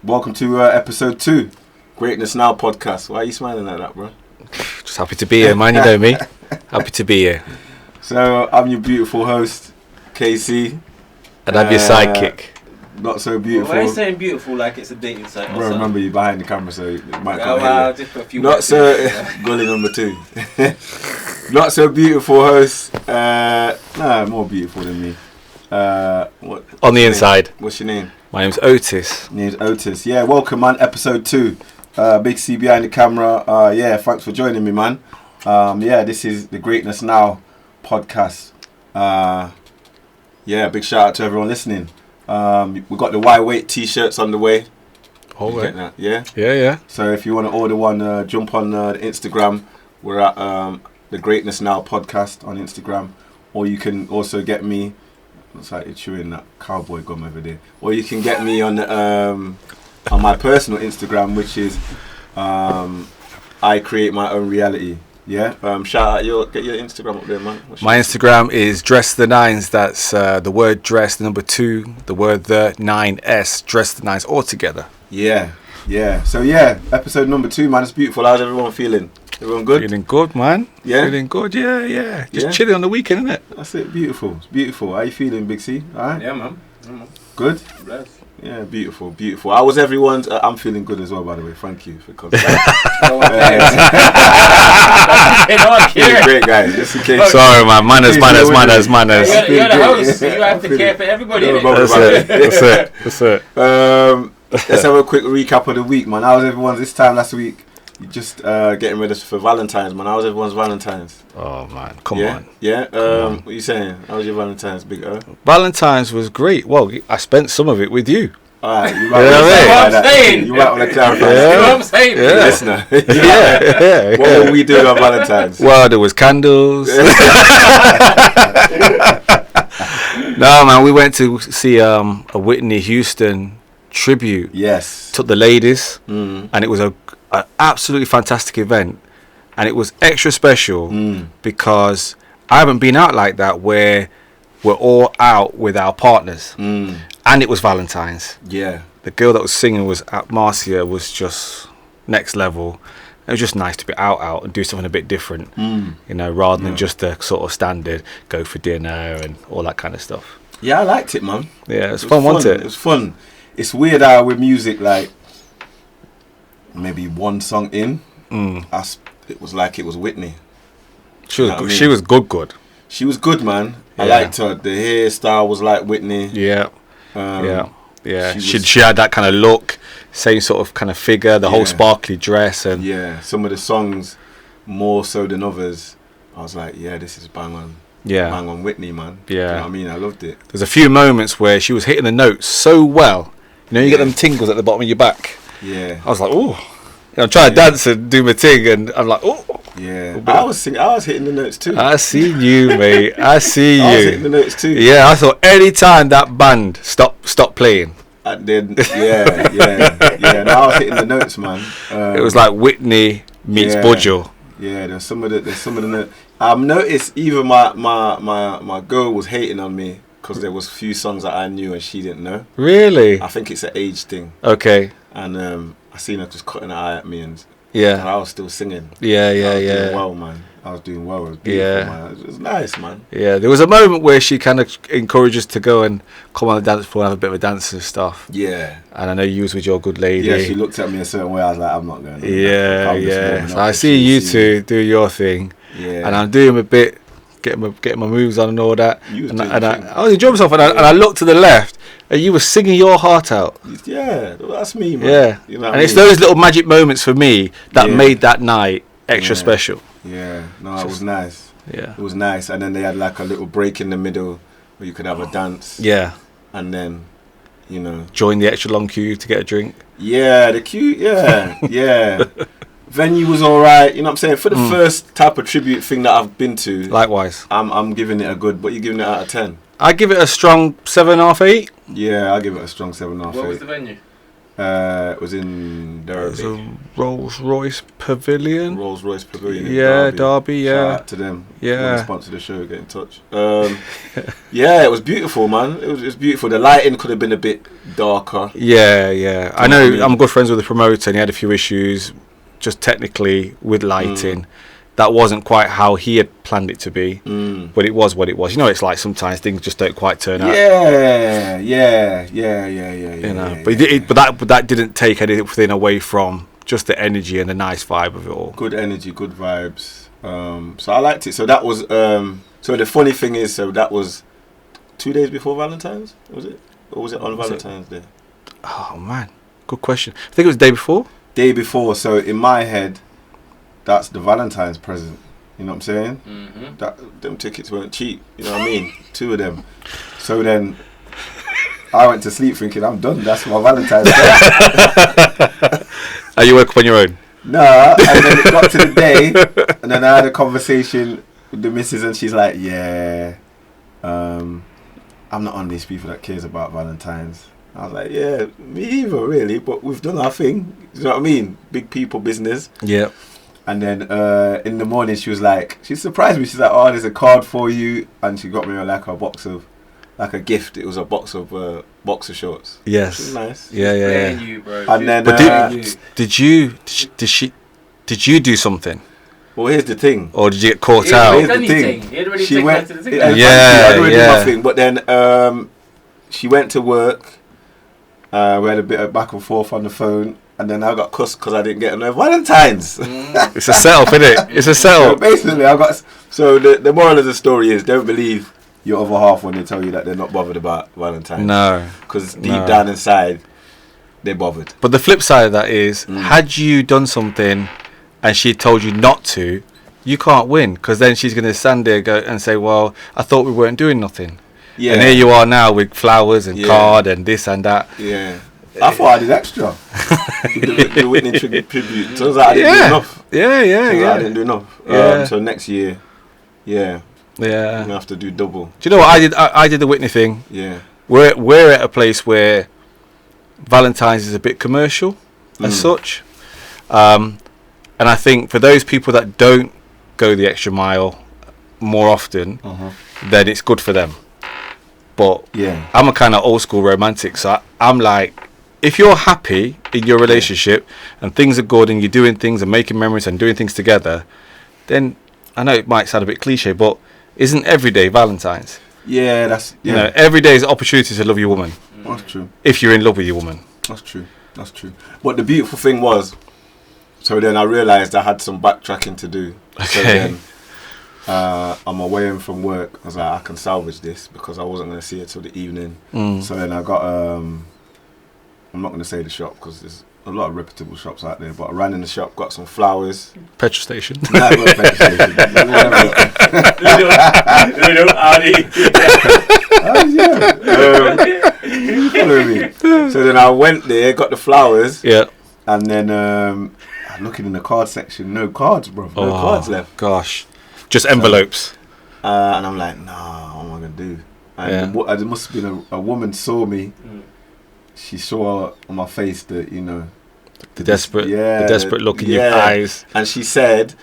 Welcome to episode 2, Greatness Now podcast. Why are you smiling like that, bro? Just happy to be here, man. You know me. Happy to be here. So, I'm your beautiful host, KC. And I'm your sidekick. Not so beautiful. Why are you saying beautiful like it's a dating site? Bro, remember you're behind the camera, so it might come just put a few Not so... Gully number 2. Not so beautiful host. More beautiful than me. What? On the inside. What's your name? My name's Otis. Yeah, welcome, man. Episode 2. Big C behind the camera. Thanks for joining me, man. This is the Greatness Now podcast. Big shout out to everyone listening. We got the Why Wait t-shirts on the way. All right. Yeah. So if you want to order one, jump on the Instagram. We're at the Greatness Now podcast on Instagram, or you can also get me. Looks like you're chewing that cowboy gum over there. Or you can get me on my personal Instagram, which is I create my own reality. Yeah. Shout out get your Instagram up there, man. My Instagram is Dress the Nines. That's the word dress, the number 2, the word the 9S. Dress the Nines all together. Yeah. So episode number 2, man. It's beautiful. How's everyone feeling? Everyone good? Feeling good, man. Yeah. Feeling good. Yeah. Just chilling on the weekend, innit? That's it. Beautiful. It's beautiful. How you feeling, Big C? All right. Yeah, man. Good. Bless. Yeah, beautiful. How was everyone's? I'm feeling good as well, by the way. Thank you for coming. Great guys. Just in case. Sorry, man. Manners. You're the host. You have to care for everybody. That's it. Let's have a quick recap of the week, man. How was everyone's this time last week? Just getting ready for Valentine's, man. How was everyone's Valentine's? Oh, man. Come on. Yeah? What are you saying? How was your Valentine's, Big O? Valentine's was great. Well, I spent some of it with you. Alright, you might want to clarify. You know what I'm saying? Yeah. Listener. Yeah. What were we doing on Valentine's? Well, there was candles. No, man, we went to see a Whitney Houston tribute. Yes. Took the ladies, and it was an absolutely fantastic event, and it was extra special because I haven't been out like that where we're all out with our partners, and it was Valentine's. Yeah. The girl that was singing Marcia was just next level. It was just nice to be out and do something a bit different, rather than just the sort of standard go for dinner and all that kind of stuff. Yeah, I liked it, man. Yeah, it was fun, wasn't it? It was fun. It's weird how with music, like maybe one song in, it was like it was Whitney. She was good. She was good, man. Yeah. I liked her. The hairstyle was like Whitney. Yeah. She had that kind of look, same sort of kind of figure, the whole sparkly dress, and some of the songs more so than others. I was like, this is bang on. Yeah. Bang on Whitney, man. Yeah. You know what I mean? I loved it. There's a few moments where she was hitting the notes so well. You get them tingles at the bottom of your back. Yeah. I was like, oh. I'm trying to dance and do my thing, and I'm like, oh. Yeah. I was hitting the notes too. I see you, mate. I see you. I was hitting the notes too. Yeah, I thought any time that band stop playing. And then, no, I was hitting the notes, man. It was like Whitney meets Budgel. Yeah, there's some of the notes. I've noticed even my girl was hating on me because there was a few songs that I knew and she didn't know. Really? I think it's an age thing. Okay. And I seen her just cutting an eye at me, and I was still singing. Yeah. Doing well, man. I was doing well. It was beautiful, man. It was nice, man. Yeah, there was a moment where she kind of encouraged us to go and come on the dance floor and have a bit of a dance and stuff. Yeah. And I know you was with your good lady. Yeah, she looked at me a certain way. I was like, I'm not going. Yeah. So I see you two do your thing. Yeah. And I'm doing a bit, getting my moves on and all that. I was enjoying myself, and I looked to the left, and you were singing your heart out. Yeah, that's me, man. Yeah. You know and it's those little magic moments for me that made that night extra special. Yeah, no, it was nice. Yeah, it was nice. And then they had like a little break in the middle where you could have a dance. Yeah, and then, join the extra long queue to get a drink. Yeah, the queue. Yeah. Venue was all right. You know what I'm saying? For the first type of tribute thing that I've been to. Likewise, I'm giving it a good. But you're giving it out of 10. I give it a strong 7.5, 8. Yeah, I'll give it a strong 7.5, 8. What was the venue? It was in There's Derby. a Rolls-Royce Pavilion. Rolls-Royce Pavilion. in Yeah, Derby, yeah. Shout out to them. If you want Yeah. to sponsor the show, get in touch. Yeah, it was beautiful, man. It was beautiful. The lighting could have been a bit darker. Yeah. I know know what I mean? I'm good friends with the promoter and he had a few issues just technically with lighting. That wasn't quite how he had planned it to be, but it was what it was. You know, it's like sometimes things just don't quite turn out. Yeah. You know, but that didn't take anything away from just the energy and the nice vibe of it all. Good energy, good vibes. So I liked it. So that was. So the funny thing is, so that was 2 days before Valentine's, was it? Or was it on Valentine's Day? Oh man, good question. I think it was the day before. Day before. So in my head, that's the Valentine's present. You know what I'm saying? Mm-hmm. Them tickets weren't cheap. You know what I mean? 2 of them. So then I went to sleep thinking I'm done. That's my Valentine's Day. Are you woke up on your own? Nah, and then it got to the day, and then I had a conversation with the missus, and she's like, "Yeah, I'm not on these people that cares about Valentine's." I was like, "Yeah, me either, really, but we've done our thing." You know what I mean? Big people business. Yeah. And then in the morning, she was like, she surprised me. She's like, "Oh, there's a card for you," and she got me like a box of, like a gift. It was a box of boxer shorts. Yes. Which was nice. Yeah. You, bro. And then, But did you do something, well, here's the thing. or did you get caught Here's out? the Here's the thing. He had already She taken went. her to the Yeah, thing. Yeah, I'd already yeah. did my thing, but then she went to work. We had a bit of back and forth on the phone, and then I got cussed because I didn't get no Valentine's. It's a setup, isn't it? It's a So setup. basically, I got. So the moral of the story is, don't believe your other half when they tell you that they're not bothered about Valentine's. No. Because deep No. down inside, they're bothered. But the flip side of that is, had you done something and she told you not to, you can't win, because then she's going to stand there and say, well, I thought we weren't doing nothing. Yeah. And here you are now with flowers and Yeah. card and this and that. Yeah. I thought I did extra. the Whitney tribute. Turns out I didn't do enough. Yeah. Turns out I didn't do enough. Yeah. So next year, I'm gonna have to do double. Do you know what I did? I did the Whitney thing. Yeah. We're at a place where Valentine's is a bit commercial as such, and I think for those people that don't go the extra mile more often, then it's good for them. But Yeah. I'm a kind of old school romantic, so I'm like, if you're happy in your relationship and things are good and you're doing things and making memories and doing things together, then I know it might sound a bit cliche, but isn't every day Valentine's? Yeah, that's You know, every day is an opportunity to love your woman that's true. if you're in love with your woman. That's true. That's true. But the beautiful thing was, so then I realised I had some backtracking to do. So Okay. then I'm away home from work. I was like, I can salvage this because I wasn't going to see her till the evening. So then I got, I'm not going to say the shop because there's a lot of reputable shops out there, but I ran in the shop, got some flowers. Petrol station. No, it wasn't a petrol station. Little Audi. Follow me. So then I went there, got the flowers, Yeah. and then I'm looking in the card section. No cards, bro. No cards left. Gosh. Just envelopes. And I'm like, nah, what am I gonna do? And there must have been a woman saw me. She saw on my face that, you know, The desperate look in your yeah. eyes. And she said,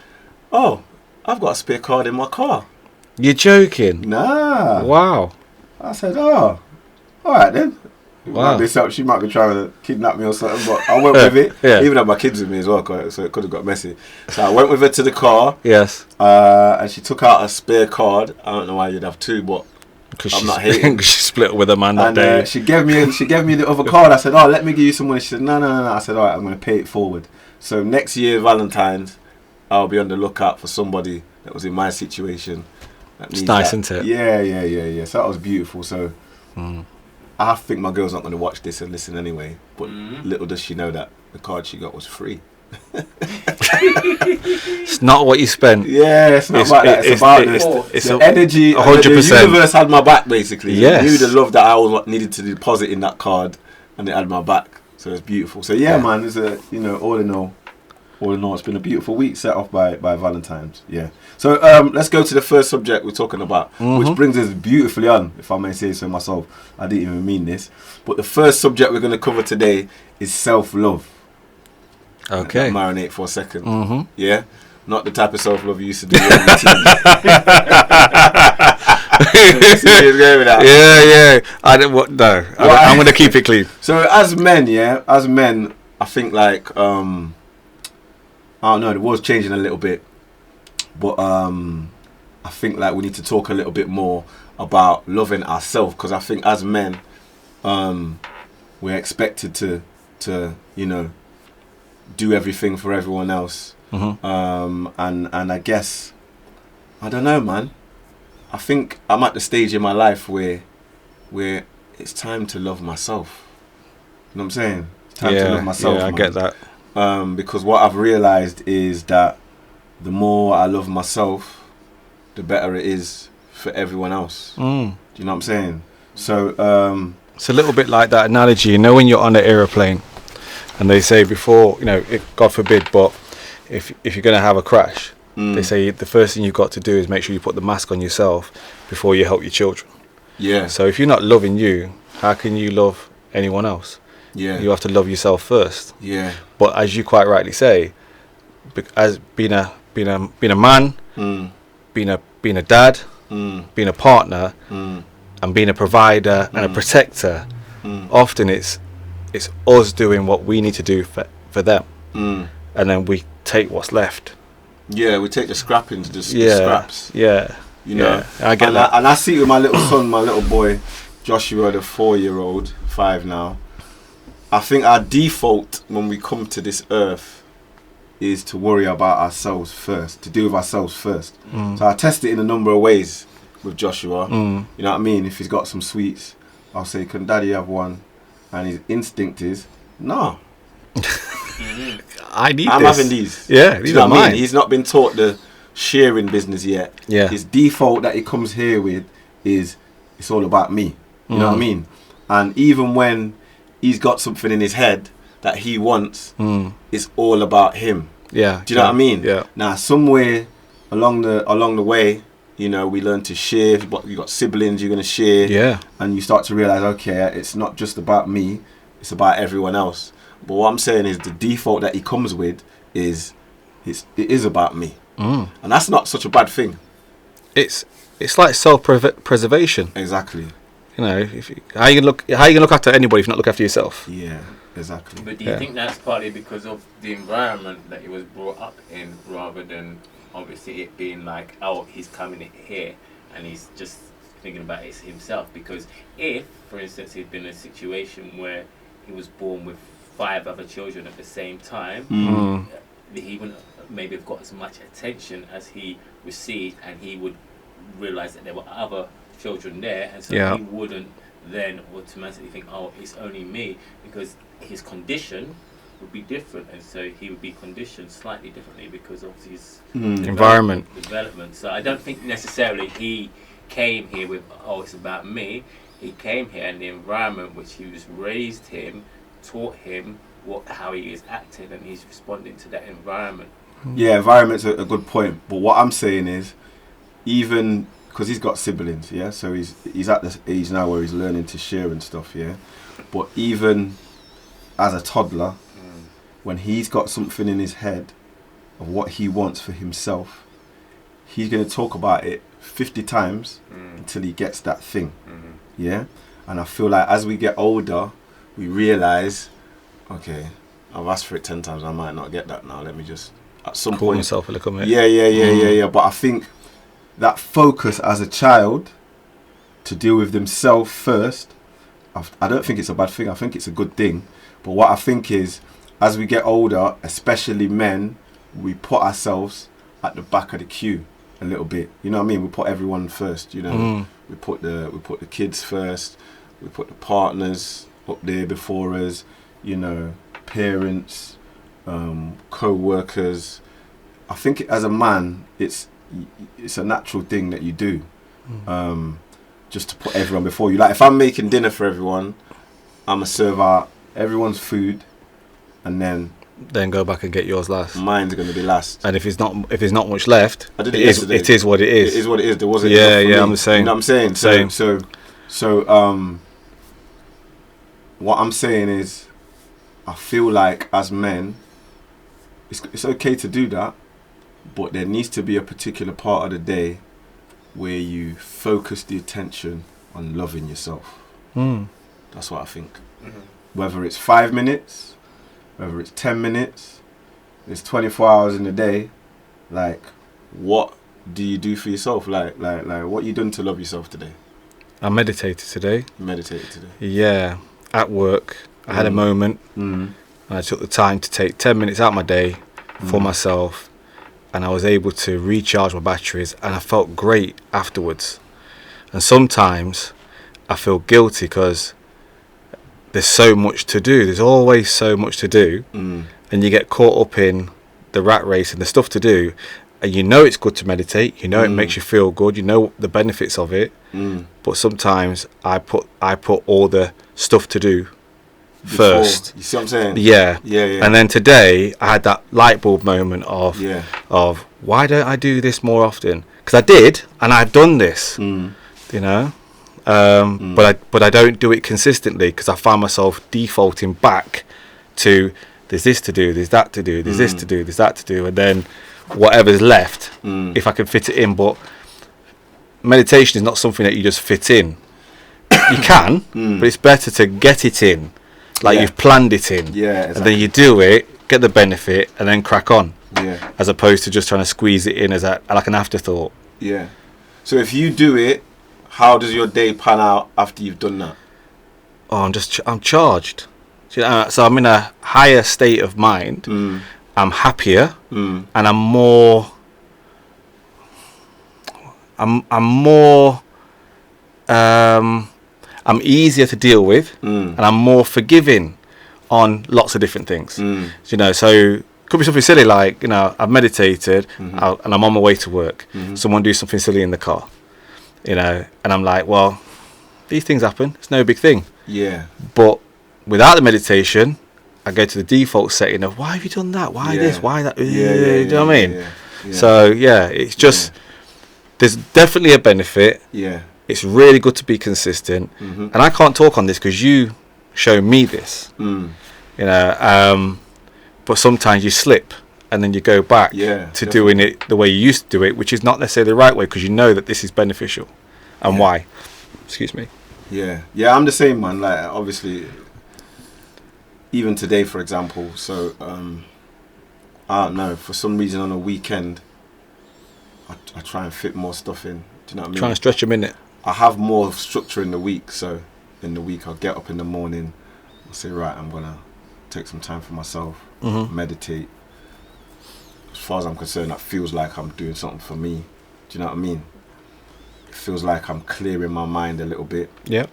"Oh, I've got a spare card in my car." You're joking. Nah. Wow. I said, "Oh, all right then." Wow. She might be trying to kidnap me or something, but I went with it. Yeah. Even though my kids with me as well, so it could have got messy. So I went with her to the car. Yes. And she took out a spare card. I don't know why you'd have two, but I'm not hating. She split with a man that And day. she gave me the other card. I said, "Oh, let me give you some money." She said, No. I said, "All right, I'm going to pay it forward." So next year, Valentine's, I'll be on the lookout for somebody that was in my situation. It's nice, isn't it? Yeah. So that was beautiful. So I have to think my girl's not going to watch this and listen anyway. But little does she know that the card she got was free. It's not what you spent. Yeah, it's not about that. It's about the energy. 100%. The universe had my back, basically. Yes. It knew the love that I was needed to deposit in that card, and it had my back. So it's beautiful. So yeah, man, it's all in all, all in all, it's been a beautiful week set off by Valentine's. Yeah. So let's go to the first subject we're talking about, which brings us beautifully on, if I may say so myself. I didn't even mean this. But the first subject we're going to cover today is self-love. Okay. Marinate for a second. Mm-hmm. Yeah? Not the type of self-love you used to do on your team. Yeah. I don't. What? No. I'm going to keep it clean. So as men, I think like I don't know. The world's changing a little bit, but I think like we need to talk a little bit more about loving ourselves, because I think as men, we're expected to do everything for everyone else. And I guess I don't know, man. I think I'm at the stage in my life where it's time to love myself. You know what I'm saying? It's time to love myself. Yeah, I get that. Because what I've realised is that the more I love myself, the better it is for everyone else. Do you know what I'm saying? So it's a little bit like that analogy. You know, when you're on an aeroplane and they say before, God forbid, but if you're going to have a crash, they say the first thing you've got to do is make sure you put the mask on yourself before you help your children. Yeah. So if you're not loving you, how can you love anyone else? Yeah. You have to love yourself first. Yeah. But as you quite rightly say, as being a man, being a dad, being a partner, and being a provider and a protector, often it's us doing what we need to do for them, and then we take what's left. Yeah, we take the scrappings, the scraps. Yeah. I get that. And I see it with my little son, my little boy, Joshua, the 4-year-old, 5 now. I think our default when we come to this earth is to worry about ourselves first, to deal with ourselves first. So I test it in a number of ways with Joshua. You know what I mean? If he's got some sweets, I'll say, can daddy have one? And his instinct is, no. I'm having these. Yeah, these are mine. He's not been taught the sharing business yet. Yeah. His default that he comes here with is, it's all about me. You know what I mean? And even when he's got something in his head that he wants, it's all about him. Yeah. Do you know what I mean? Yeah. Now, somewhere along the way, we learn to share. But you got siblings, you're gonna share. Yeah. And you start to realize, okay, it's not just about me; it's about everyone else. But what I'm saying is, the default that he comes with is, it is about me, and that's not such a bad thing. It's like self-preservation. Exactly. How you gonna look after anybody if you not look after yourself? Yeah, exactly. But do you think that's partly because of the environment that he was brought up in, rather than obviously it being like, oh, he's coming in here and he's just thinking about it himself? Because if, for instance, he'd been in a situation where he was born with 5 other children at the same time, he wouldn't maybe have got as much attention as he received, and he would realise that there were other children there, and so he wouldn't then automatically think, oh, it's only me, because his condition would be different, and so he would be conditioned slightly differently because of his development. So I don't think necessarily he came here with, oh, it's about me. He came here, and the environment which he was raised in taught him how he is acting, and he's responding to that environment. Yeah, environment's a good point. But what I'm saying is, even because he's got siblings, yeah, so he's at the age now where he's learning to share and stuff, yeah. But even as a toddler, when he's got something in his head of what he wants for himself, he's going to talk about it 50 times until he gets that thing, yeah. And I feel like as we get older, we realise, okay, I've asked for it 10 times, I might not get that now. Let me just at some call point myself a little bit. Yeah. But I think that focus as a child to deal with themselves first, I don't think it's a bad thing. I think it's a good thing. But what I think is, as we get older, especially men, we put ourselves at the back of the queue a little bit. You know what I mean? We put everyone first. We put the kids first. We put the partners up there before us. Parents, co-workers. I think as a man, it's a natural thing that you do, just to put everyone before you. Like if I'm making dinner for everyone, I'ma serve out everyone's food, and then then go back and get yours last. Mine's going to be last. And if there's not much left, I did it it is, yesterday. it is what it is. It is what it is. There wasn't Yeah, enough for yeah, me. I'm the same. You know what I'm saying? Same. So, what I'm saying is, I feel like as men, it's okay to do that, but there needs to be a particular part of the day where you focus the attention on loving yourself. That's what I think. Whether it's 5 minutes, whether it's 10 minutes, it's 24 hours in a day. Like, what do you do for yourself? Like, what you done to love yourself today? I meditated today. You meditated today. Yeah, at work. I had a moment. And I took the time to take 10 minutes out of my day for myself, and I was able to recharge my batteries, and I felt great afterwards. And sometimes I feel guilty because there's so much to do. There's always so much to do, and you get caught up in the rat race and the stuff to do, and you know it's good to meditate, you know it makes you feel good, you know the benefits of it, but sometimes I put all the stuff to do first. You see what I'm saying? Yeah. Yeah. And then today I had that light bulb moment of why don't I do this more often? Because I did, and I've done this, you know, but I don't do it consistently because I find myself defaulting back to there's this to do, there's that to do, there's this to do, there's that to do, and then whatever's left, if I can fit it in. But meditation is not something that you just fit in. You can, but it's better to get it in, like you've planned it in, and then you do it, get the benefit, and then crack on, as opposed to just trying to squeeze it in as like an afterthought. Yeah. So if you do it, how does your day pan out after you've done that? Oh, I'm charged. So I'm in a higher state of mind. I'm happier, and I'm more. I'm easier to deal with, and I'm more forgiving on lots of different things. You know, so it could be something silly like, you know, I've meditated and I'm on my way to work. Someone do something silly in the car, you know, and I'm like, well, these things happen. It's no big thing. Yeah. But without the meditation, I go to the default setting of why have you done that? Why this? Why that? Do you know what I mean? Yeah. So yeah, it's just there's definitely a benefit. Yeah. It's really good to be consistent, and I can't talk on this because you show me this. You know, but sometimes you slip, and then you go back to doing it the way you used to do it, which is not necessarily the right way because you know that this is beneficial, and why. Excuse me. Yeah, I'm the same, man. Like, obviously, even today, for example. So, I don't know. For some reason, on a weekend, I try and fit more stuff in. Do you know what I mean? Trying to stretch a minute. I have more structure in the week. So, in the week, I'll get up in the morning. I'll say, right, I'm gonna take some time for myself, meditate. As far as I'm concerned, that feels like I'm doing something for me. Do you know what I mean? It feels like I'm clearing my mind a little bit. Yeah.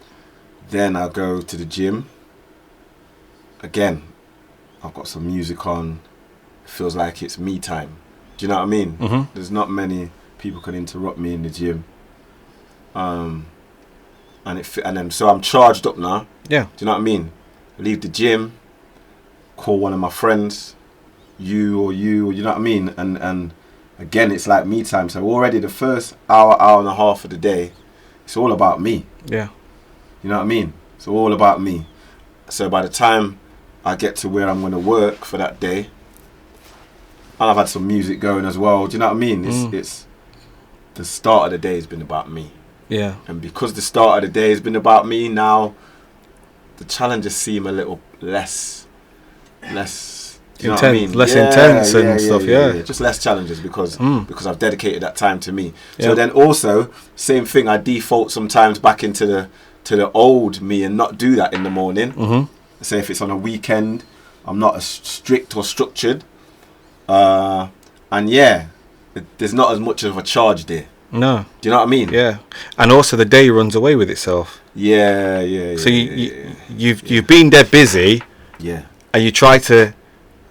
Then I go to the gym. Again, I've got some music on. It feels like it's me time. Do you know what I mean? There's not many people can interrupt me in the gym. And then so I'm charged up now. Yeah. Do you know what I mean? Leave the gym, call one of my friends, you, you know what I mean? And again, it's like me time. So already the first hour and a half of the day, it's all about me. Yeah. You know what I mean? It's all about me. So by the time I get to where I'm going to work for that day, and I've had some music going as well. Do you know what I mean? It's the start of the day has been about me. Yeah. And because the start of the day has been about me, now the challenges seem a little less do you know what I mean? Less intense and stuff. Yeah. Just less challenges because I've dedicated that time to me. So then also same thing. I default sometimes back into the old me and not do that in the morning. Say if it's on a weekend, I'm not as strict or structured. And there's not as much of a charge there. No. Do you know what I mean? Yeah. And also the day runs away with itself. Yeah. So you've been dead busy. Yeah. And you try to,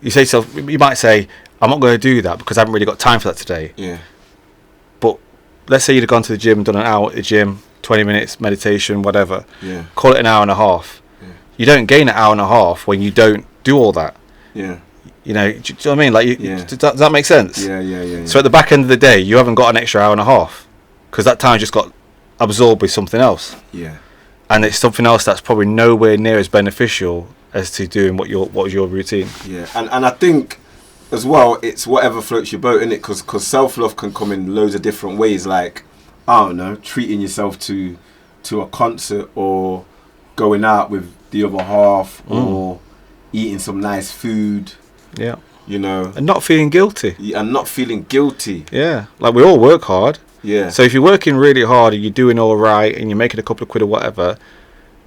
you say to yourself, you might say, I'm not going to do that because I haven't really got time for that today. Yeah. But let's say you'd have gone to the gym, done an hour at the gym, 20 minutes, meditation, whatever. Yeah. Call it an hour and a half. Yeah. You don't gain an hour and a half when you don't do all that. Yeah. You know, do you know what I mean? Like, Yeah. does that make sense? Yeah. So at the back end of the day, you haven't got an extra hour and a half because that time just got absorbed with something else. Yeah. And it's something else that's probably nowhere near as beneficial as to doing what was your routine. Yeah, and I think as well, it's whatever floats your boat, innit? Because self-love can come in loads of different ways. Like, I don't know, treating yourself to a concert, or going out with the other half, or eating some nice food. Yeah. You know. And not feeling guilty. Yeah, and not feeling guilty. Yeah. Like, we all work hard. Yeah. So if you're working really hard and you're doing all right and you're making a couple of quid or whatever,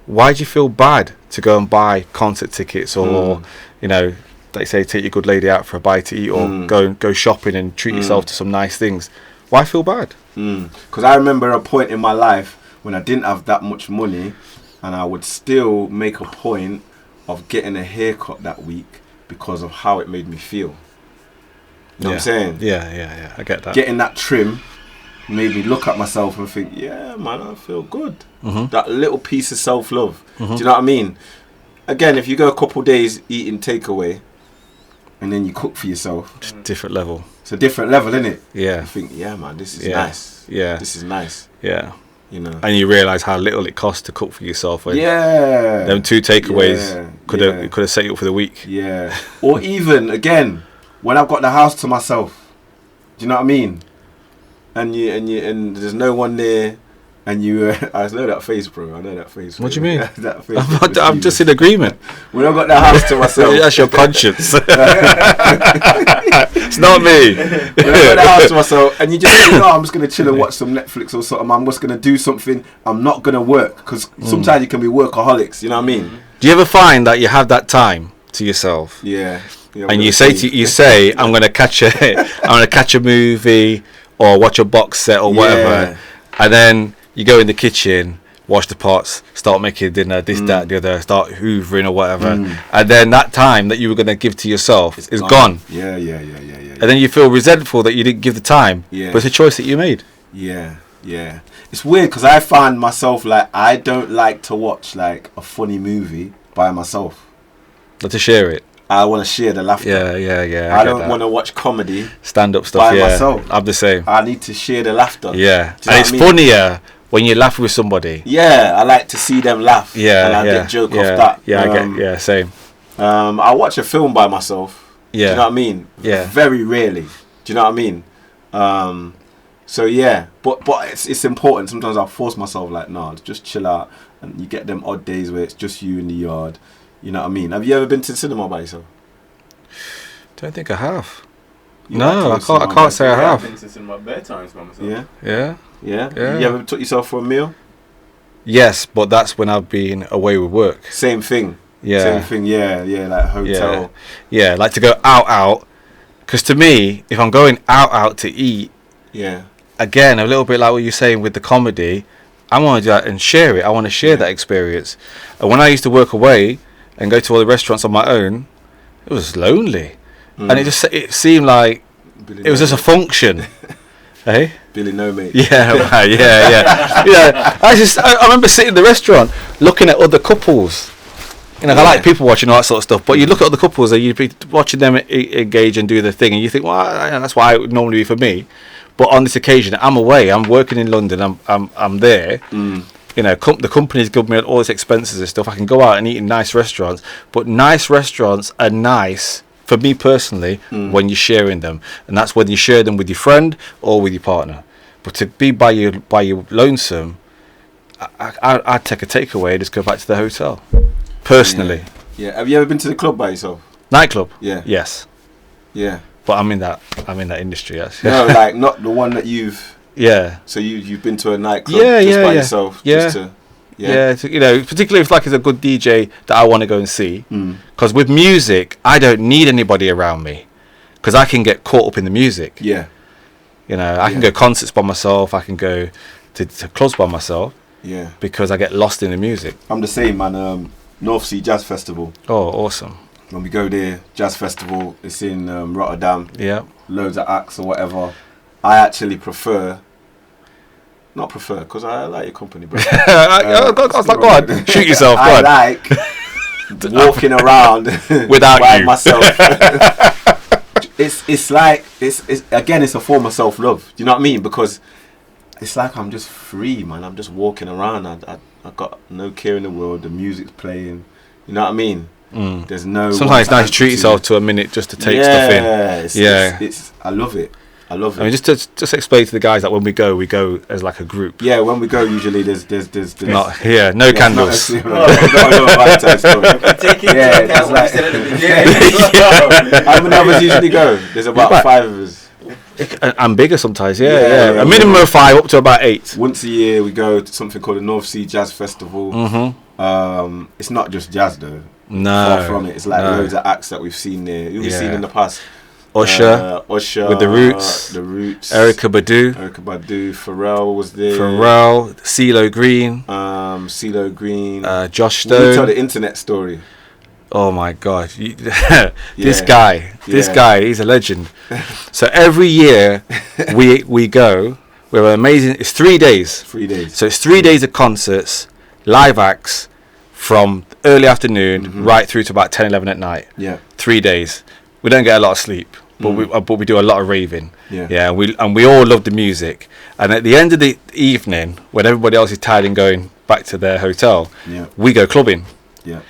why do you feel bad to go and buy concert tickets or, you know, they say take your good lady out for a bite to eat, or go shopping and treat yourself to some nice things? Why feel bad? Because I remember a point in my life when I didn't have that much money, and I would still make a point of getting a haircut that week because of how it made me feel. You know what I'm saying? Yeah. I get that. Getting that trim made me look at myself and think, yeah, man, I feel good. That little piece of self-love. Do you know what I mean? Again, if you go a couple days eating takeaway and then you cook for yourself, Just different level. it's a different level, isn't it? Yeah. You think, yeah, man, this is Yeah. nice. Yeah. This is nice. Yeah. You know. And you realise how little it costs to cook for yourself. Yeah. Them 2 takeaways Yeah. could have set you up for the week. Yeah. Or even, again, when I've got the house to myself. Do you know what I mean? And there's no one there, and you I know that face, bro. I know that face. What do you mean? That face. I'm just in agreement. When I've got the house to myself. That's your conscience. It's not me. When I've got the house to myself, and you just think, no, I'm just gonna chill and watch some Netflix or something. I'm just gonna do something. I'm not gonna work, because sometimes you can be workaholics. You know what I mean? Do you ever find that you have that time to yourself? Yeah. And you say I'm gonna catch a movie or watch a box set or whatever, and then you go in the kitchen, wash the pots, start making dinner, this, that, the other, start hoovering or whatever, and then that time that you were gonna give to yourself is gone. Yeah. And then you feel resentful that you didn't give the time, but it's a choice that you made. Yeah. It's weird because I find myself like, I don't like to watch like a funny movie by myself. But to share it. I want to share the laughter. Yeah. I don't want to watch comedy. Stand-up stuff. By myself. I'm the same. I need to share the laughter. Yeah, Do you know and it's funnier when you laugh with somebody. Yeah, I like to see them laugh. Yeah, and I get joke off that. Yeah, same. I watch a film by myself. Yeah. Do you know what I mean? Yeah. Very rarely. Do you know what I mean? So yeah, but it's important. Sometimes I'll force myself like, no, just chill out, and you get them odd days where it's just you in the yard. You know what I mean? Have you ever been to the cinema by yourself? Don't think I have. You No, like to I go to can't cinema say I by I've have. been to cinema bedtimes by myself. Yeah. Yeah. Yeah. You ever took yourself for a meal? Yes, but that's when I've been away with work. Same thing. Yeah. Same thing. Yeah. Like hotel. Yeah, like to go out. Because to me, if I'm going out to eat, Yeah. again, a little bit like what you're saying with the comedy, I want to do that and share it. I want to share that experience. And when I used to work away and go to all the restaurants on my own, it was lonely. And it seemed like it was just a function. Hey? Billy No Mate. Yeah, right, yeah. I remember sitting in the restaurant looking at other couples. You know, I like people watching all that sort of stuff, but you look at other couples and you'd be watching them engage and do their thing, and you think, well, that's why it would normally be for me. But on this occasion, I'm away. I'm working in London. I'm there. You know, the company's given me all its expenses and stuff. I can go out and eat in nice restaurants, but nice restaurants are nice for me personally when you're sharing them, and that's whether you share them with your friend or with your partner. But to be by your lonesome, I'd take a takeaway and just go back to the hotel. Personally. Yeah. Have you ever been to the club by yourself? Nightclub. Yeah. Yes. Yeah. But I'm in that industry. Yes. No, like not the one that you've. Yeah. So you've been to a nightclub Yeah, just yeah, by yeah. yourself. Yeah. Just to, Yeah, you know, particularly if like it's a good DJ that I want to go and see. Because with music, I don't need anybody around me, because I can get caught up in the music. Yeah. You know, I can go concerts by myself. I can go to clubs by myself. Yeah. Because I get lost in the music. I'm the same, man. North Sea Jazz Festival. Oh, awesome. When we go there, Jazz Festival, it's in Rotterdam. Yeah. Loads of acts or whatever. I actually not prefer, because I like your company, bro. I was like, go on, shoot yourself. Go on. I like walking around without by you. myself. It's like it's again, it's a form of self-love. Do you know what I mean? Because it's like I'm just free, man. I'm just walking around. I got no care in the world. The music's playing. You know what I mean? There's no. Sometimes it's nice to treat yourself to a minute just to take stuff in. It's I love it. I love it. I mean, just explain to the guys that when we go as like a group. Yeah, when we go, usually there's no candles. Take it. Yeah, that's like. How many of us usually go? There's about 5 of us. And bigger sometimes, yeah. A minimum of 5 up to about 8. Once a year we go to something called the North Sea Jazz Festival. It's not just jazz though. No. Far from it. It's like loads of acts that we've seen there. We've seen in the past. Usher with the Roots, Erykah Badu, Pharrell was there. CeeLo Green, Josh Stone. We'll tell the internet story. Oh my God, this guy, he's a legend. So every year we go. We're amazing. It's 3 days. 3 days. So it's 3 days of concerts, live acts from early afternoon right through to about 10, 11 at night. Yeah. 3 days. We don't get a lot of sleep. But we do a lot of raving. Yeah. We all love the music. And at the end of the evening, when everybody else is tired and going back to their hotel, we go clubbing. Yeah.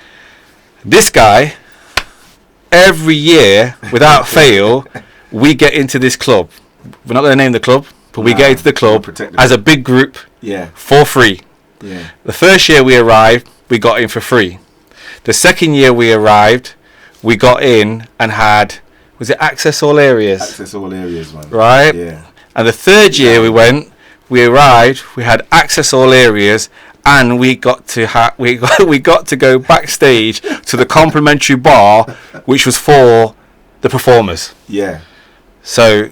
This guy, every year, without fail, we get into this club. We're not going to name the club, but we get into the club as a big group for free. Yeah. The first year we arrived, we got in for free. The second year we arrived, we got in and had... Was it Access All Areas? Access All Areas, man. Right? Yeah. And the third year we arrived, we had Access All Areas, and we got to we got to go backstage to the complimentary bar, which was for the performers. Yeah. So how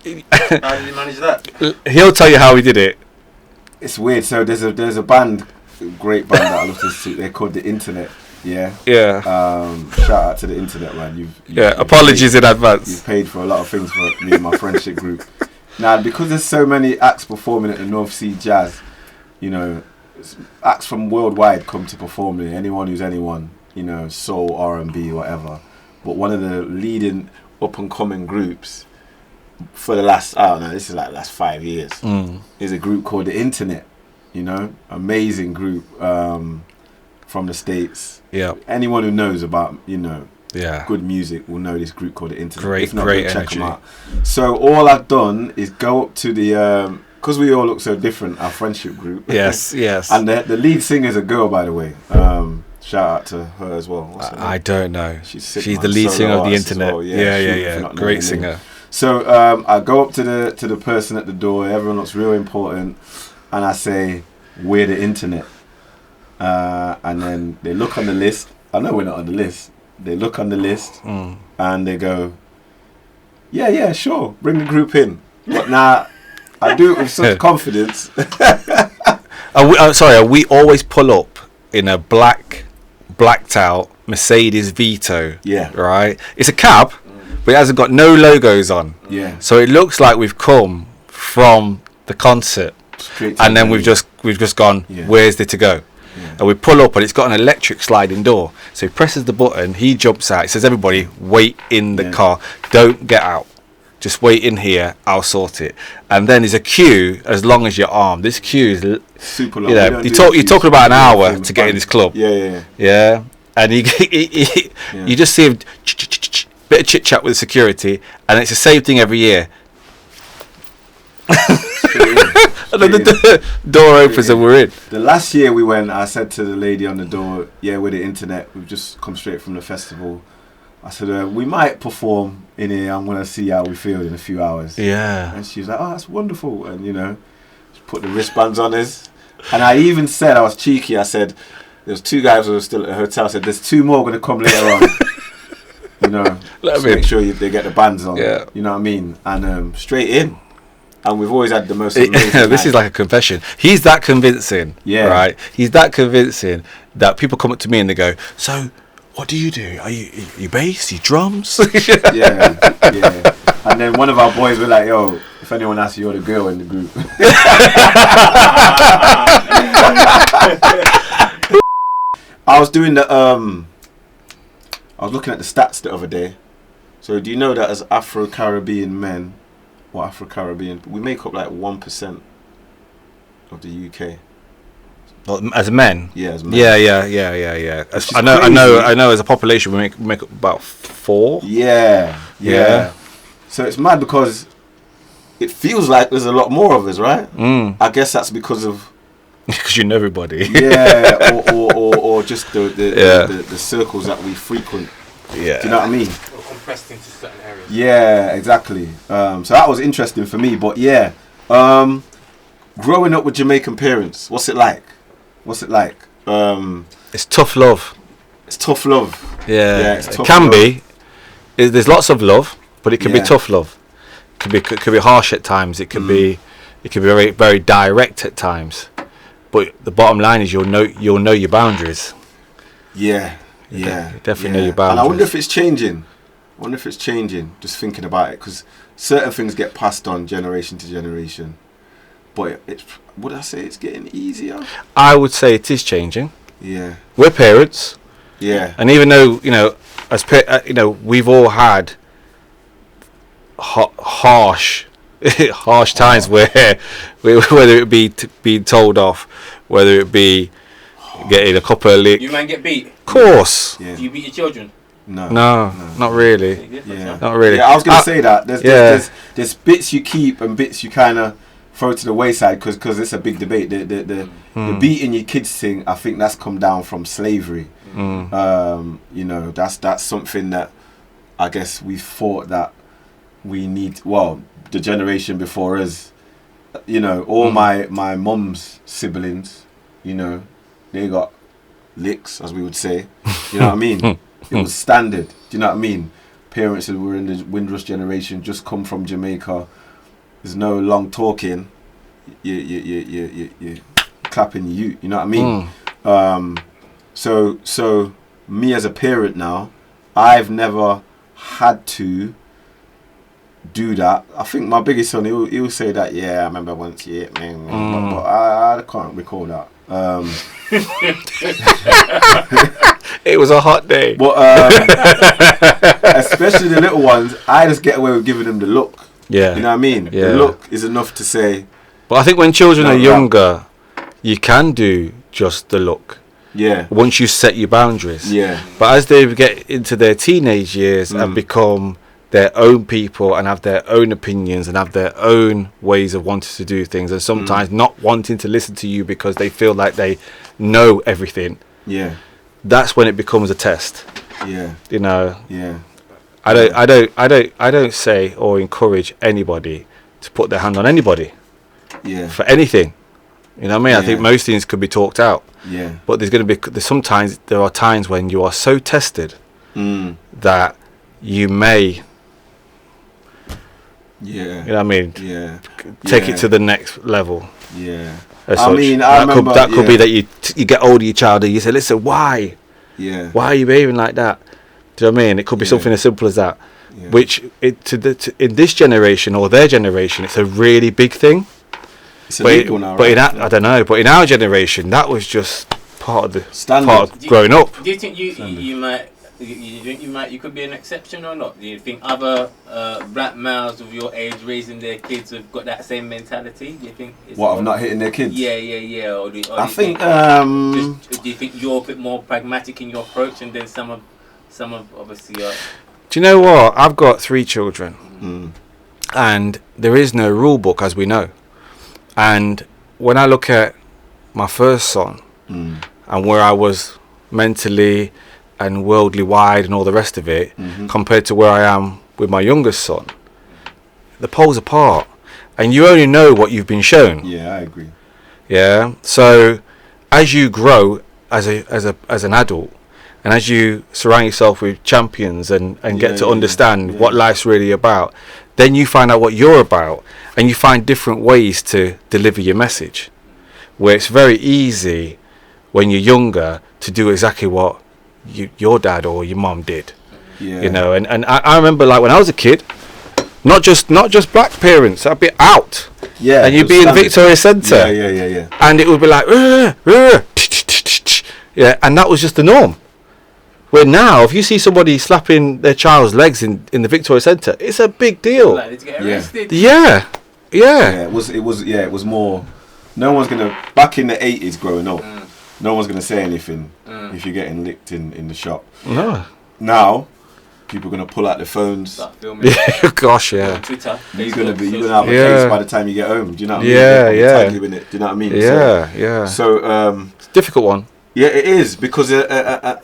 did you manage that? He'll tell you how we did it. It's weird. So there's a band, great band that I love to see. They're called The Internet. Yeah. Shout out to The Internet, man. You've apologies in advance. You've paid for a lot of things for me and my friendship group. Now, because there's so many acts performing at the North Sea Jazz, you know, acts from worldwide come to perform there. Anyone who's anyone, you know, soul, R&B, whatever. But one of the leading up and coming groups for the last, this is like the last 5 years, is a group called The Internet. You know, amazing group. From the States. Yeah. Anyone who knows about, you know, Yeah. good music will know this group called The Internet. Great, if not, great go check energy. them out. So all I've done is go up to the, because we all look so different, our friendship group. Yes, yes. And the lead singer is a girl, by the way. Shout out to her as well. What's her name? I don't know. She's the lead singer of The Internet. Well. Yeah. Great singer. So I go up to the person at the door. Everyone looks real important, and I say, "We're The Internet." And then they look on the list. I know we're not on the list. They look on the list and they go, "Yeah, sure, bring the group in." But now I do it with such confidence. We always pull up in a blacked out Mercedes Vito. Yeah. Right. It's a cab, but it hasn't got no logos on. Yeah. So it looks like we've come from the concert, and then we've just gone. Yeah. Where's there to go? Yeah. And we pull up, and it's got an electric sliding door. So he presses the button, he jumps out. He says, "Everybody, wait in the car. Don't get out. Just wait in here. I'll sort it." And then there's a queue as long as your arm. This queue is super long. You know, you're talking about an hour to get in this club. Yeah. And you just see him bit of chit chat with the security, and it's the same thing every year. And then the door opens and we're in. The last year we went, I said to the lady on the door, "Yeah, we're The Internet. We've just come straight from the festival." I said, "We might perform in here. I'm going to see how we feel in a few hours." Yeah. And she was like, "Oh, that's wonderful." And, you know, she put the wristbands on us. And I even said, I was cheeky, I said, there was 2 guys who were still at the hotel. I said, "There's 2 more going to come later on." You know, just make sure they get the bands on. Yeah. You know what I mean? And straight in. And we've always had the most amazing This is like a confession. He's that convincing. Yeah. Right? He's that convincing that people come up to me and they go, "So, what do? Are you bass? You drums?" Yeah. And then one of our boys were like, "Yo, if anyone asks you, you're the girl in the group." I was doing the I was looking at the stats the other day. So do you know that as Afro-Caribbean men, or Afro-Caribbean, we make up like 1% of the UK. Well, as men. Yeah, as men. Yeah. Which is I know. crazy. I know. As a population, we make up about 4. Yeah. Yeah. So it's mad because it feels like there's a lot more of us, right? I guess that's because of Because you know everybody. yeah, or just the circles that we frequent. Yeah. Do you know what I mean? Or compressed into certain areas. Yeah, exactly. So that was interesting for me. But yeah, growing up with Jamaican parents, what's it like? It's tough love. It's tough love. Yeah, it's it tough can love. be. There's lots of love, but it can be Yeah. tough love. It could be harsh at times. It could be very very direct at times. But the bottom line is you'll know your boundaries. Yeah. You definitely know your boundaries. And I wonder if it's changing. Just thinking about it, because certain things get passed on generation to generation. But would I say it's getting easier? I would say it is changing. Yeah. We're parents, Yeah. and even though we've all had harsh times where whether it be being told off, whether it be getting a couple of lick. You man get beat? Of course. Yeah. Do you beat your children? No. Not really. Yeah. Not really. Yeah, I was gonna say that yeah. there's bits you keep and bits you kind of throw to the wayside because it's a big debate. The beating your kids thing, I think that's come down from slavery. That's something that I guess we thought that we need. Well, the generation before us, all my mum's siblings, they got licks, as we would say. You know what I mean? It was standard. Do you know what I mean? Parents who were in the Windrush generation just come from Jamaica. There's no long talking. You clapping you. You know what I mean? So me as a parent now, I've never had to do that. I think my biggest son, he'll say that. Yeah, I remember once. Yeah, man. But I can't recall that. It was a hot day. But especially the little ones, I just get away with giving them the look. Yeah. You know what I mean? Yeah. The look is enough to say. But I think when children No, are yeah. younger, you can do just the look. Yeah. Once you set your boundaries. Yeah. But as they get into their teenage years and become their own people and have their own opinions and have their own ways of wanting to do things, and sometimes not wanting to listen to you because they feel like they know everything, Yeah. that's when it becomes a test. Yeah. Yeah. Yeah. I don't say or encourage anybody to put their hand on anybody Yeah. for anything. You know what I mean? I think Yeah. most things could be talked out. Yeah. But there are times when you are so tested that you may, Yeah. you know what I mean, Yeah. take it to the next level. Yeah. as I such. mean, I remember. That could be that you get older, your child, and you say, listen, why Yeah. are you behaving like that? Do you know what I mean? It could be Yeah. something as simple as that. Yeah. Which in this generation or their generation, it's a really big thing. It's illegal now, right? I don't know. But in our generation, that was just part of the Standard. part of growing up. Do you think you could be an exception or not? Do you think other black males of your age raising their kids have got that same mentality? Do you think? What, of not hitting their kids? Yeah. Or do I you think. do you think you're a bit more pragmatic in your approach, and then some of obviously. Do you know what? I've got 3 children, and there is no rule book, as we know. And when I look at my first son and where I was mentally and worldly wide and all the rest of it, compared to where I am with my youngest son, the poles apart. And you only know what you've been shown. Yeah, I agree. Yeah. So as you grow as an adult, and as you surround yourself with champions and get to understand what life's really about, then you find out what you're about, and you find different ways to deliver your message, where it's very easy when you're younger to do exactly what your dad or your mom did. Yeah. You know, and I remember, like, when I was a kid, not just black parents, I'd be out. Yeah. And you'd be in the Victoria Centre. Yeah. And it would be like, you Yeah, and that was just the norm. Where now, if you see somebody slapping their child's legs in the Victoria Centre, it's a big deal. Like, to get arrested. Yeah. It was more. No one's gonna. Back in the 80s, growing up, no one's gonna say anything if you're getting licked in the shop. No. Now, people are gonna pull out their phones. Start filming. Yeah, gosh, yeah. Twitter. You're Facebook, gonna have a Yeah. case by the time you get home. Do you know what I mean? Yeah, They'll yeah. tag you in it. Do you know what I mean? Yeah. So It's a difficult one. yeah, it is because I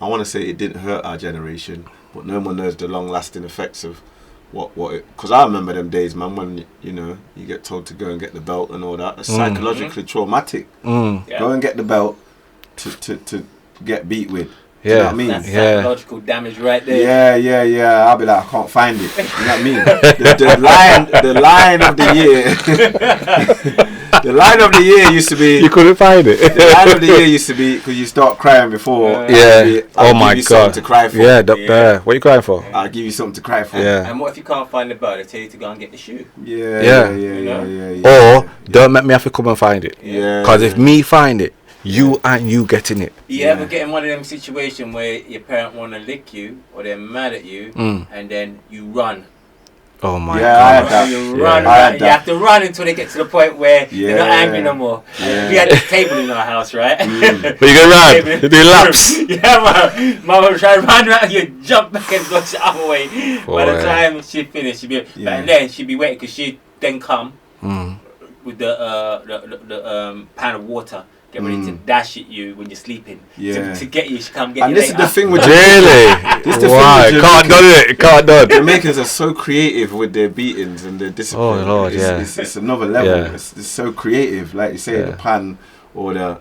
want to say it didn't hurt our generation, but no one knows the long-lasting effects of what it. Because I remember them days, man, when you get told to go and get the belt and all that. It's psychologically traumatic. Yeah. Go and get the belt to get beat with. Do Yeah. you know what I mean? That's psychological damage right there. Yeah. I'll be like, I can't find it. You know what I mean? The line of the year. The line of the year used to be. You couldn't find it. The line of the year used to be because you start crying before. Yeah. I'll my give you something God. to cry for. Yeah, there. What are you crying for? I'll give you something to cry for. Yeah. And what if you can't find the belt? They tell you to go and get the shoe. Yeah. Or don't make me have to come and find it. Yeah. Because if me find it, you ain't you getting it. You ever get in one of them situations where your parent want to lick you or they're mad at you and then you run? Oh my Yeah, I had God. that. You Yeah, run, I had you that. have to run until they get to the point where you're not angry no more. Yeah. We had this table in our house, right? But you go round, you do laps. Yeah, man. Mama would try to run around, you jump back and go the other way. By the Boy. time she finished, she'd be, but then she'd be waiting because she'd then come with the pan of water. Get ready to dash at you when you're sleeping. Yeah. To get you, she come get And you this is later. the thing with Really? This is the Why? thing with Can't done it. Can't done. Jamaicans are so creative with their beatings and their discipline. Oh, Lord, it's another level. Yeah. It's so creative, like you say, the pan or the.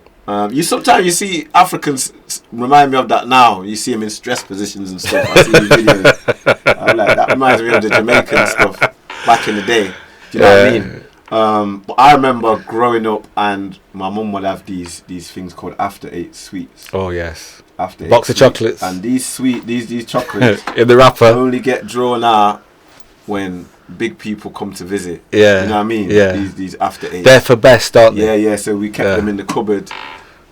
You sometimes you see Africans remind me of that now. You see them in stress positions and stuff. I see these videos. I'm like, that reminds me of the Jamaican stuff back in the day. Do you know what I mean? But I remember growing up and my mum would have these things called after 8 sweets. Oh yes. After 8 Box of sweets. chocolates. And these chocolates In the wrapper. only get drawn out when big people come to visit. Yeah. You know what I mean? Yeah. These after 8. They're for best, aren't they? Yeah. So we kept them in the cupboard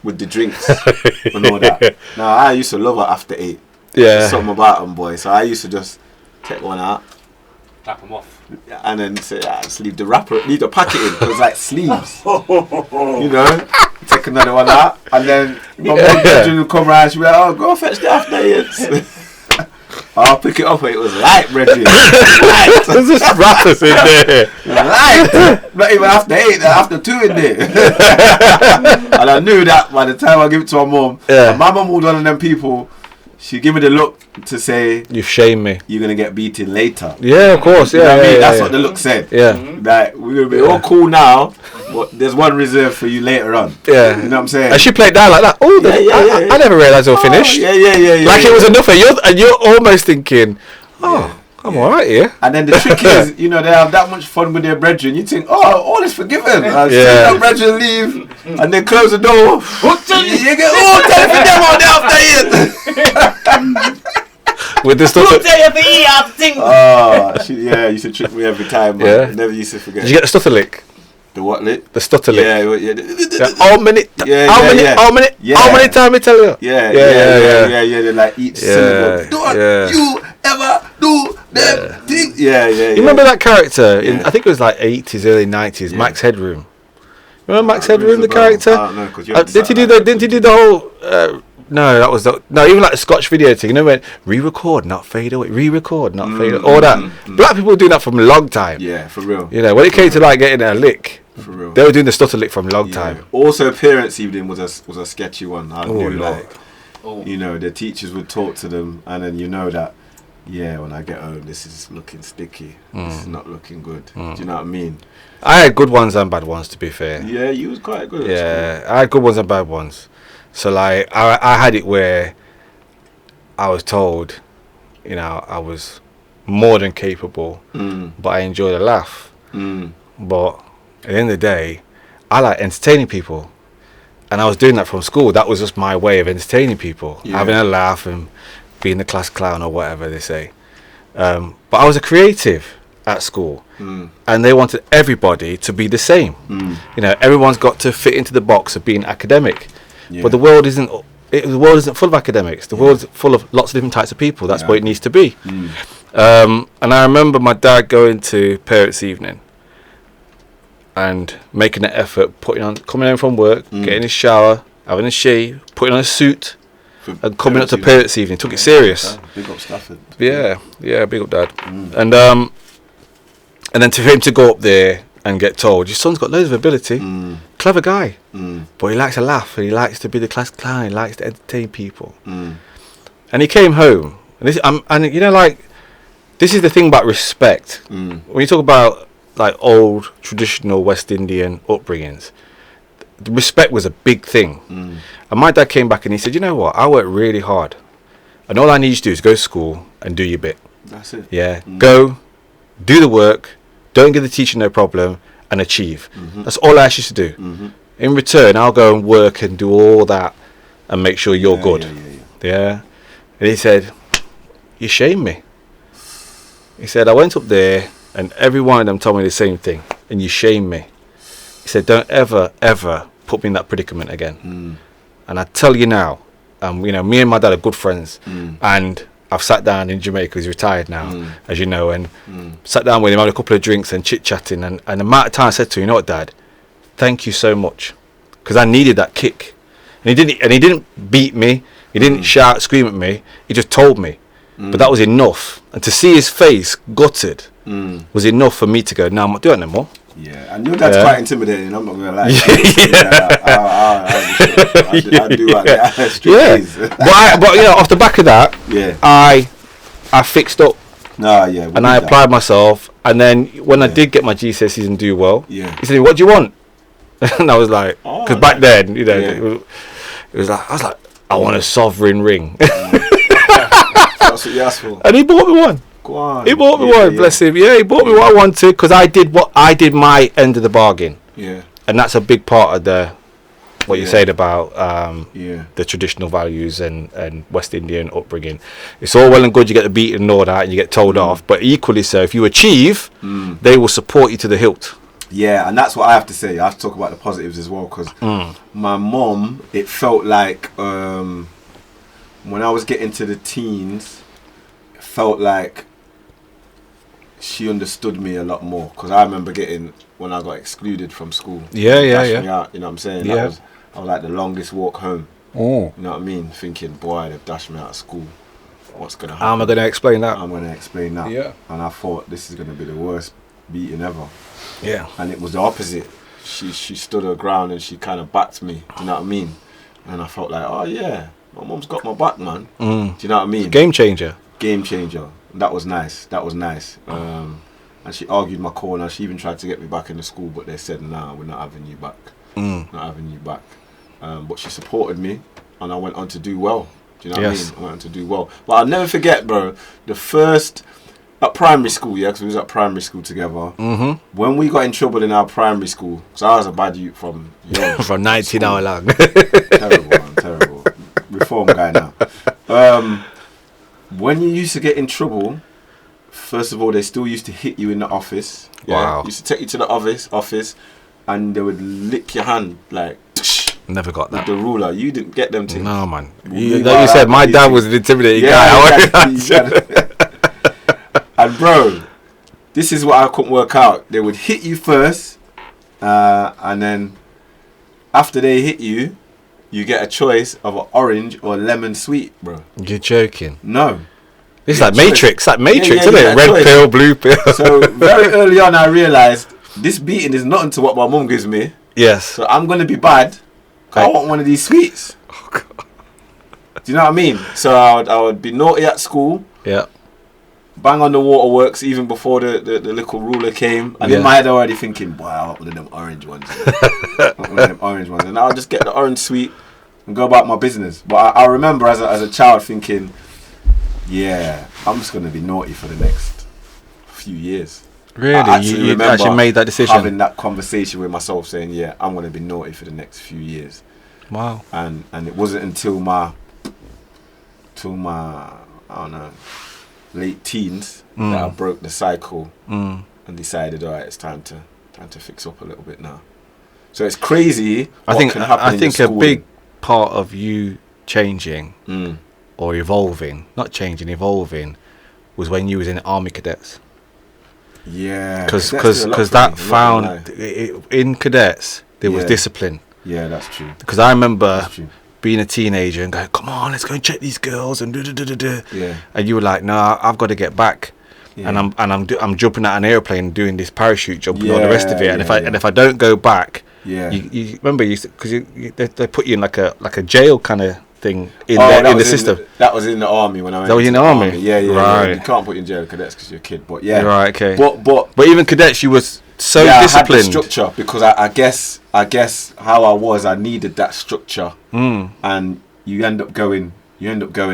with the drinks and all that. Now I used to love it after 8. Yeah. There's something about them, boy. So I used to just take one out. Tap them off. And then say, just leave the packet in because like sleeves. You know, take another one out, and then my mum would come round. She'd be like, "Oh, go fetch the after 8s." I'll pick it up, and it was light, Reggie. Light. There's just wrappers in there. Light. Not even after 8, after 2 in there. And I knew that by the time I give it to my mum. Yeah. My mum was one of them people. She give me the look to say, You've shamed me. "You're gonna get beaten later." Yeah, of course. You know Yeah, what I mean? yeah, That's yeah. what the look said. Yeah. Like, we're gonna be all cool now, but there's one reserved for you later on. Yeah. You know what I'm saying? And she played down like that. Oh, Yeah. I never realised they were finished. Yeah. Like it was enough, and you're almost thinking, I'm alright here. And then the trick is, they have that much fun with their brethren. You think, all is forgiven. See Yeah. that brethren leave, and they close the door. You get tell for them on the after 8. With the stuff. Who tell you to eat up thing? She used to trick me every time, man. Yeah. Never used to forget. Did you get the stutter lick? The what lick? The stutter lick. Yeah. How many? Yeah. How many times I tell you? Yeah. They like each syllable. Don't you ever do them things? Yeah. You remember that character in? I think it was like 80s, early 90s. Max Headroom. Remember Max Headroom, the character? I don't know, 'cause you Didn't he do the whole? No, that was even like the Scotch video thing. You know when re-record, not fade away, re-record, not fade away, all that. Black people were doing that from a long time. Yeah, for real. You know, when it came to like getting a lick, For real. they were doing the stutter lick from a long time. Also, parents' evening was a sketchy one. I knew Lord. the teachers would talk to them, and then that. Yeah, when I get home, this is looking sticky. This is not looking good. Do you know what I mean? I had good ones and bad ones, to be fair. Yeah, you was quite good. Yeah, I had good ones and bad ones. So like, I had it where I was told, I was more than capable, but I enjoyed a laugh. But at the end of the day, I like entertaining people, and I was doing that from school. That was just my way of entertaining people, having a laugh and being the class clown or whatever they say. But I was a creative at school, and they wanted everybody to be the same. Everyone's got to fit into the box of being academic. Yeah. But the world isn't full of academics. The world's full of lots of different types of people. That's what it needs to be. And I remember my dad going to parents' evening and making an effort, coming home from work, getting his shower, having a shave, putting on a suit, and coming up to parents' evening. Took it serious. Big up Stafford. Yeah, big up dad. And then for him to go up there and get told, your son's got loads of ability, clever guy, but he likes to laugh and he likes to be the class clown, he likes to entertain people. And he came home, and you know, like, this is the thing about respect. When you talk about like old traditional West Indian upbringings, the respect was a big thing. And my dad came back and he said, you know what, I work really hard, and all I need you to do is go to school and do your bit. That's it. Yeah, go, do the work, don't give the teacher no problem, and achieve. That's all I ask you to do. In return, I'll go and work and do all that and make sure you're good. Yeah. And he said, you shame me. He said, I went up there and every one of them told me the same thing, and you shame me. He said, don't ever, ever put me in that predicament again. And I tell you now, you know, me and my dad are good friends, and I've sat down in Jamaica. He's retired now, as you know, and sat down with him, had a couple of drinks and chit-chatting, and the amount of time I said to him, you know what, Dad, thank you so much, because I needed that kick. And he didn't beat me, he didn't shout, scream at me, he just told me. But that was enough, and to see his face gutted was enough for me to go, no, I'm not doing it no more. Yeah, and your dad's quite intimidating, I'm not going to lie. I do like that. But you know, off the back of that, I fixed up. And I applied myself, and then when I did get my GCSEs and do well, he said, what do you want? And I was like, because back then, you know, it was like, I was like, I want a sovereign ring. That's what you asked for. And he bought me one. Go on. He bought me one, bless him. Yeah, he bought me what I wanted, because I did my end of the bargain. Yeah. And that's a big part of what you said about the traditional values and West Indian upbringing. It's all well and good you get the beaten and all that and you get told off, but equally so, if you achieve, they will support you to the hilt. Yeah, and that's what I have to say. I have to talk about the positives as well, because my mom, it felt like when I was getting to the teens, it felt like she understood me a lot more, because I remember when I got excluded from school. Me out, you know what I'm saying? I was like the longest walk home. You know what I mean? Thinking, boy, they've dashed me out of school. What's going to happen? How am I going to explain that? I'm going to explain that. Yeah. And I thought, this is going to be the worst beating ever. Yeah. And it was the opposite. She stood her ground and she kind of backed me. Do you know what I mean? And I felt like, oh yeah, my mum's got my back, man. Do you know what I mean? Game changer. Game changer. That was nice. And she argued my corner. She even tried to get me back in the school, but they said, nah, we're not having you back. Not having you back. But she supported me, and I went on to do well. Do you know what I mean? I went on to do well. But I'll never forget, bro, the first... At primary school, because we was at primary school together. When we got in trouble in our primary school, because I was a bad youth from... from 19 hour long. Terrible, man, terrible. Reform guy now. When you used to get in trouble, first of all, they still used to hit you in the office. Wow. Used to take you to the office, and they would lick your hand, like... Never got that. With the ruler. You didn't get them things. No, man. Like you said, my dad was an intimidating guy. And bro, this is what I couldn't work out. They would hit you first, and then after they hit you, you get a choice of an orange or lemon sweet, bro. You're joking. No. It's like Matrix. Like Matrix, isn't it? Red pill, blue pill. So very early on, I realised this beating is nothing to what my mum gives me. Yes. So I'm going to be bad. I want one of these sweets. Oh, God. Do you know what I mean? So I would be naughty at school. Yeah. Bang on the waterworks even before the little ruler came. And in my head, already thinking, wow, I want one of them orange ones. And I'll just get the orange sweet and go about my business. But I remember as a child thinking, yeah, I'm just going to be naughty for the next few years. Really? You actually made that decision? Having that conversation with myself saying, yeah, I'm going to be naughty for the next few years. Wow. And it wasn't until my I don't know, late teens that I broke the cycle and decided, all right, it's time to fix up a little bit now. So it's crazy. I think part of you changing or evolving, not changing, evolving, was when you was in the Army Cadets. Yeah, because cadets that do a lot for me, found in cadets there was discipline. Yeah, that's true. Because I remember That's true. being a teenager and going, come on, let's go and check these girls and do. Yeah. And you were like, no, I've got to get back. Yeah. And I'm jumping out an airplane doing this parachute jump and all the rest of it. And Yeah, if I don't go back, Yeah. you remember because they put you in like a jail kind of thing in that the was system. That was in the army when I went. That was in the army? Yeah. Right. You can't put you in jail cadets because you're a kid, but yeah. Right. Okay. But even cadets, you was so I had the disciplined. structure because I guess how I was, I needed that structure. And you end up going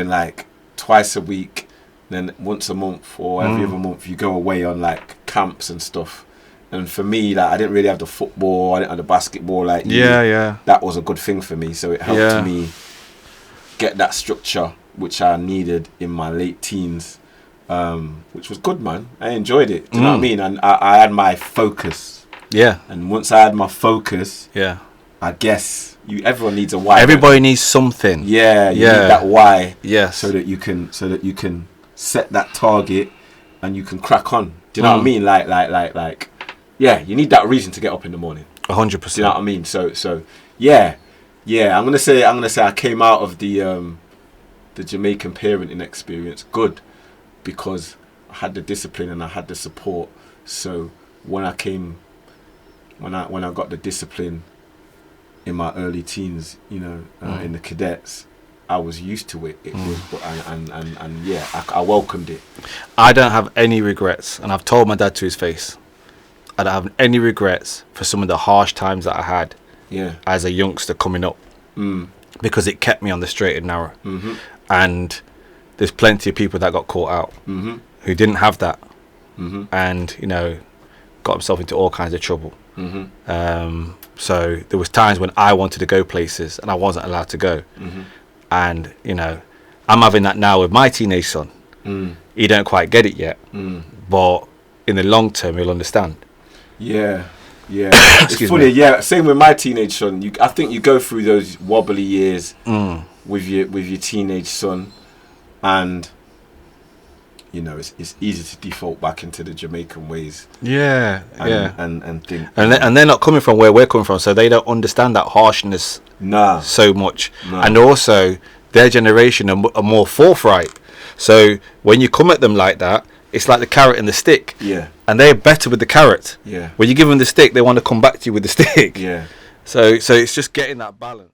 like twice a week, then once a month or every other month you go away on like camps and stuff. And for me, like I didn't really have the football, I didn't have the basketball like you. Yeah. That was a good thing for me, so it helped me get that structure which I needed in my late teens, which was good, man. I enjoyed it. Do you know what I mean? And I had my focus. Yeah. And once I had my focus, Yeah. I guess everyone needs a why. Everybody needs something. Yeah, you need that why. Yes. So that you can set that target and you can crack on. Do you know what I mean? Like yeah, you need that reason to get up in the morning. 100%. Do you know what I mean? So yeah. I'm gonna say I came out of the Jamaican parenting experience good because I had the discipline and I had the support. So when I got the discipline in my early teens, in the cadets, I was used to it. It was, and yeah, I welcomed it. I don't have any regrets, and I've told my dad to his face, I don't have any regrets for some of the harsh times that I had as a youngster coming up, because it kept me on the straight and narrow. And there's plenty of people that got caught out who didn't have that, and got himself into all kinds of trouble. So there was times when I wanted to go places and I wasn't allowed to go. And I'm having that now with my teenage son. He don't quite get it yet, but in the long term he'll understand. Yeah. It's funny. Yeah, same with my teenage son. I think you go through those wobbly years with your teenage son, and it's easy to default back into the Jamaican ways. And think. And they're not coming from where we're coming from, so they don't understand that harshness so much. And also, their generation are more forthright. So when you come at them like that, it's like the carrot and the stick. Yeah. And they're better with the carrot. Yeah. When you give them the stick, they want to come back to you with the stick. Yeah. So it's just getting that balance.